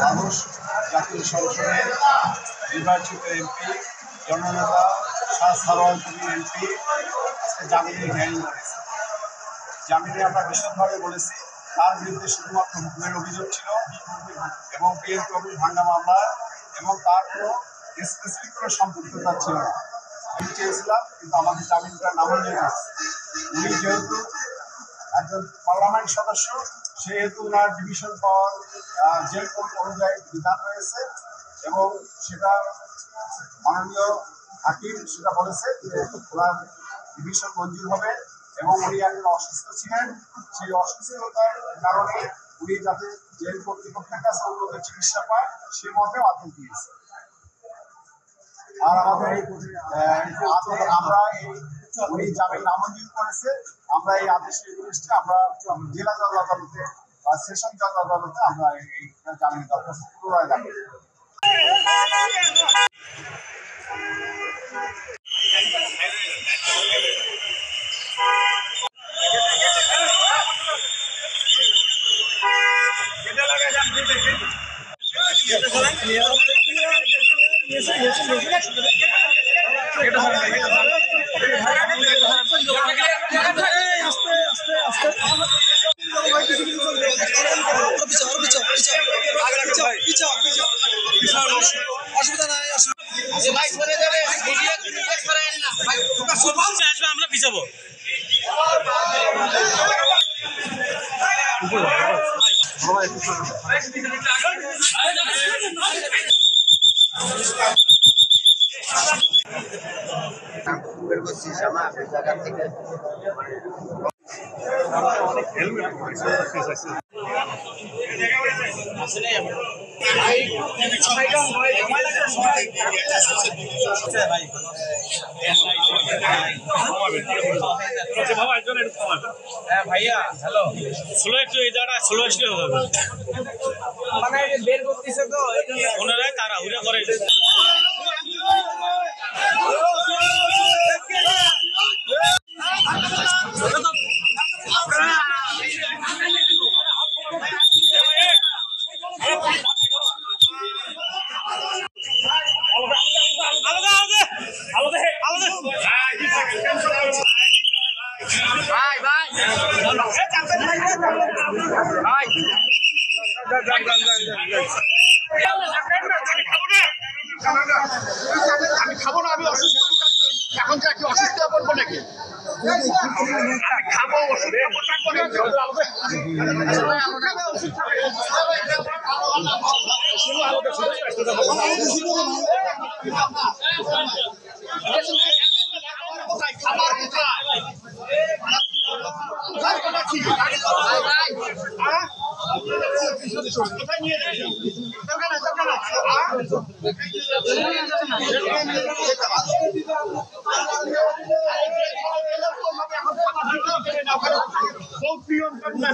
মানুষ জাতীয় সংসদের নির্বাচিত এমপি জননেতা শাহ সারোয়ার কবির এমপি আজকে জামিনে জ্ঞান করেছে। জামিনে আমরা বিশদভাবে বলেছি তার বিরুদ্ধে শুধুমাত্র হুকুমের অভিযোগ ছিল এবং বিএনপি অফিস ভাঙ্গা মামলা এবং তার কোনো স্পেসিফিক কোনো সম্পৃক্ততা ছিল না। আমি চেয়েছিলাম কিন্তু আমাদের জামিনটা নামঞ্জুর আছে। উনি যেহেতু একজন পার্লামেন্ট সদস্য সেহেতু ওনার ডিভিশন পাওয়ার জেল কোড অনুযায়ী বিধান রয়েছে এবং সেটা মাননীয় হাকিম সেটা বলেছে যে ওনার ডিভিশন মঞ্জুর হবে এবং উনি একজন অসুস্থ ছিলেন। সেই অসুস্থতার কারণে উনি যাতে জেল কর্তৃপক্ষের কাছে উন্নত চিকিৎসা পায় সে মর্মেও আদেশ দিয়েছে। আর আমাদের আমরা এই উনি জামিন নামঞ্জুর করেছে, আমরা এই আদেশের বিরুদ্ধে আমরা জেলা জজ আদালতে বা সেশন জজ আদালতে আমরা এই জামিন দরখাস্ত পুনরায় দাবি করি। অসুবিধা নাই আমরা পিছাবো জায়গা থেকে ভাইয়া হ্যালো স্লো একটু এই জায়গাটা স্লো আসলে হবে মানে বের করতেছে তো ওনারাই তাড়াহুড়া করে আমি খাবো না, আমি অসুস্থ। এখন কি অসুস্থ বলবো নাকি? আমি খাবো Confianza en la